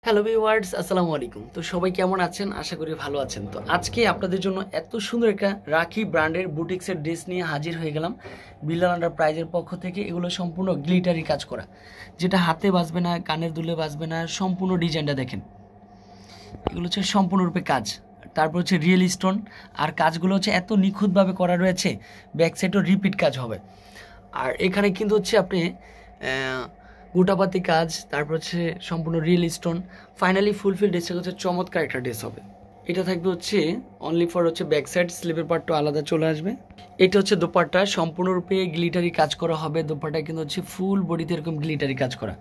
Hello viewers, আসসালামু আলাইকুম। তো সবাই কেমন আছেন? আশা করি ভালো আছেন। তো আজকে আপনাদের জন্য এত সুন্দর একটা রাখি ব্র্যান্ডের বুটিক্সের ড্রেস নিয়ে হাজির হয়ে গেলাম বিলাল এন্টারপ্রাইজের পক্ষ থেকে। এগুলো সম্পূর্ণ গ্লিটারি কাজ করা, যেটা হাতে বাজবে না, কানের দুলে বাজবে না। সম্পূর্ণ ডিজাইনটা দেখেন, এগুলো হচ্ছে সম্পূর্ণরূপে কাজ। তারপর হচ্ছে রিয়েল স্টোন, আর কাজগুলো হচ্ছে এত নিখুঁতভাবে করা রয়েছে, ব্যাক সাইডও রিপিট কাজ হবে। আর এখানে কিন্তু হচ্ছে আপনি গোটাপাতি কাজ, তারপর হচ্ছে সম্পূর্ণ রিয়েল স্টোন। ফাইনালি ফুলফিল ড্রেসটা হচ্ছে চমৎকার একটা ড্রেস হবে। এটা থাকবে হচ্ছে অনলি ফর হচ্ছে ব্যাক সাইড, স্লিভের পার্টটা আলাদা চলে আসবে। এটা হচ্ছে দোপাট্টা, সম্পূর্ণরূপে গ্লিটারি কাজ করা হবে। দোপাট্টা কিন্তু হচ্ছে ফুল বডিতে এরকম গ্লিটারি কাজ করা,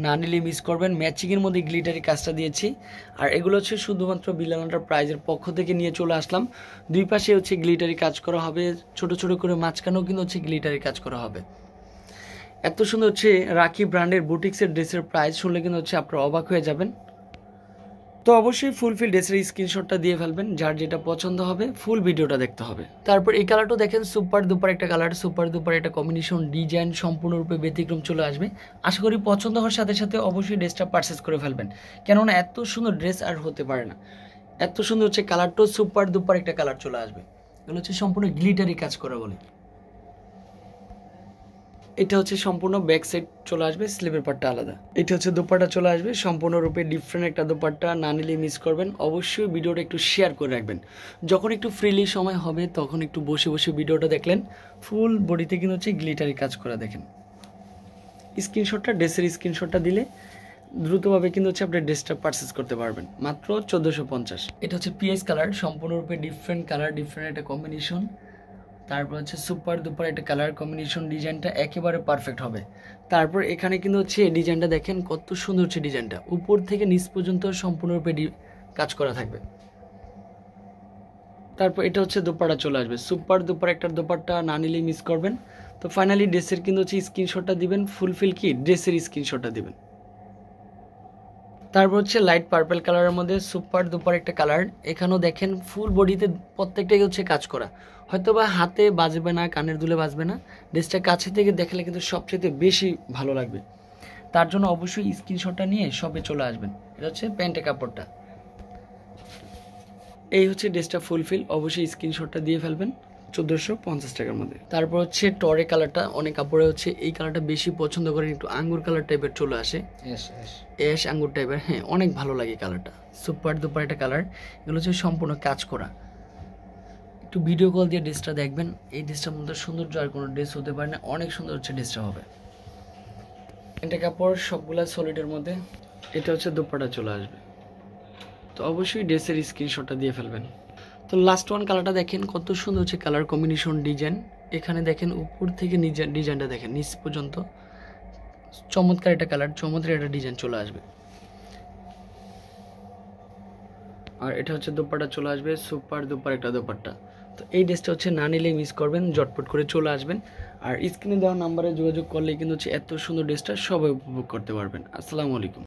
না নিলে মিস করবেন। ম্যাচিংয়ের মধ্যে গ্লিটারি কাজটা দিয়েছি। আর এগুলো হচ্ছে শুধুমাত্র বিলাল এন্টারপ্রাইজের পক্ষ থেকে নিয়ে চলে আসলাম। দুই পাশে হচ্ছে গ্লিটারি কাজ করা হবে, ছোট ছোট করে মাঝখানেও কিন্তু হচ্ছে গ্লিটারি কাজ করা হবে। এত সুন্দর হচ্ছে রাখি ব্র্যান্ডের বুটিক্সের ড্রেসের প্রাইস শুনলে কিন্তু হচ্ছে আপনারা অবাক হয়ে যাবেন। তো অবশ্যই ফুলফিল ড্রেসের স্ক্রিনশটটা দিয়ে ফেলবেন, যার যেটা পছন্দ হবে ফুল ভিডিওটা দেখতে হবে। তারপর এই কালারটাও দেখেন, সুপার দুপার একটা কালার, সুপার দুপার একটা কম্বিনেশন, ডিজাইন সম্পূর্ণরূপে ব্যতিক্রম চলে আসবে। আশা করি পছন্দ হওয়ার সাথে সাথে অবশ্যই ড্রেসটা পারচেস করে ফেলবেন, কেননা এত সুন্দর ড্রেস আর হতে পারে না। এত সুন্দর হচ্ছে কালারটাও সুপার দুপার একটা কালার চলে আসবে। এগুলো হচ্ছে সম্পূর্ণ গ্লিটারি কাজ করা বলে। এটা হচ্ছে সম্পূর্ণ ব্যাক সাইড চলে আসবে, স্লিভের পার্টটা আলাদা। এটা হচ্ছে দোপাট্টা চলে আসবে, সম্পূর্ণরূপে ডিফারেন্ট একটা দোপাট্টা, না নিলে মিস করবেন। অবশ্যই ভিডিওটা একটু শেয়ার করে রাখবেন, যখন একটু ফ্রিলি সময় হবে তখন একটু বসে বসে ভিডিওটা দেখলেন। ফুল বডিতে কিন্তু হচ্ছে গ্লিটারি কাজ করা দেখেন। স্ক্রিনশটটা, ড্রেসের স্ক্রিনশটটা দিলে দ্রুতভাবে কিন্তু হচ্ছে আপনি ড্রেসটা পারচেস করতে পারবেন মাত্র 1450। এটা হচ্ছে পিএস কালার, সম্পূর্ণরূপে ডিফারেন্ট কালার, ডিফারেন্ট একটা কম্বিনেশন। তারপর হচ্ছে সুপার দুপার একটা কালার কম্বিনেশন, ডিজাইনটা একেবারে পারফেক্ট হবে। তারপর এখানে কিন্তু হচ্ছে এই ডিজাইনটা দেখেন কত সুন্দর হচ্ছে ডিজাইনটা, উপর থেকে নিচ পর্যন্ত সম্পূর্ণরূপে কাজ করা থাকবে। তারপর এটা হচ্ছে দোপাট্টা চলে আসবে, সুপার দুপার একটা দোপাট্টা, না নিলেই মিস করবেন। তো ফাইনালি ড্রেসের কিন্তু হচ্ছে স্ক্রিনশটটা দিবেন, ফুলফিল কি ড্রেসের স্ক্রিনশটটা দিবেন। তারপর হচ্ছে লাইট পার্পল কালারের মধ্যে সুপার দুপার একটা কালার। এখানেও দেখেন ফুল বডিতে প্রত্যেকটাই হচ্ছে কাজ করা, হয়তো বা হাতে বাজবে না, কানের দুলে বাজবে না। ড্রেসটা কাছে থেকে দেখলে কিন্তু সবচেয়ে বেশি ভালো লাগবে। তার জন্য অবশ্যই স্ক্রিনশটটা নিয়ে সবে চলে আসবেন। এটা হচ্ছে প্যান্টের কাপড়টা। এই হচ্ছে ড্রেসটা ফুলফিল, অবশ্যই স্ক্রিনশটটা দিয়ে ফেলবেন 1450 টাকার মধ্যে। তারপর হচ্ছে টরে কালারটা, অনেক কাপড়ে হচ্ছে এই কালারটা বেশি পছন্দ করেন, একটু আঙ্গুর কালার টাইপের চলে আসে, অ্যাশ আঙ্গুর টাইপের। হ্যাঁ, অনেক ভালো লাগে কালারটা, সুপার দুপার একটা কালার। এগুলো হচ্ছে সম্পূর্ণ কাজ করা। একটু ভিডিও কল দিয়ে ড্রেসটা দেখবেন, এই ড্রেসটার মধ্যে সৌন্দর্য আর কোনো ড্রেস হতে পারে না, অনেক সুন্দর হচ্ছে ড্রেসটা হবে। এটা কাপড় সবগুলা সলিডের মধ্যে। এটা হচ্ছে দুপাটা চলে আসবে। তো অবশ্যই ড্রেসের স্ক্রিনশটটা দিয়ে ফেলবেন। তো লাস্ট ওয়ান কালারটা দেখেন কত সুন্দর হচ্ছে কালার কম্বিনেশন, ডিজাইন। এখানে দেখেন উপর থেকে ডিজাইনটা দেখেন নিচ পর্যন্ত, চমৎকার একটা কালার, চমৎকার একটা ডিজাইন চলে আসবে। আর এটা হচ্ছে দোপাট্টা চলে আসবে, সুপার দুপার একটা দোপাট্টা। তো এই ড্রেসটা হচ্ছে না নিলেই মিস করবেন, জটপট করে চলে আসবেন। আর স্ক্রিনে দেওয়া নাম্বারে যোগাযোগ করলে কিন্তু হচ্ছে এত সুন্দর ড্রেসটা সবাই উপভোগ করতে পারবেন। আসসালামু আলাইকুম।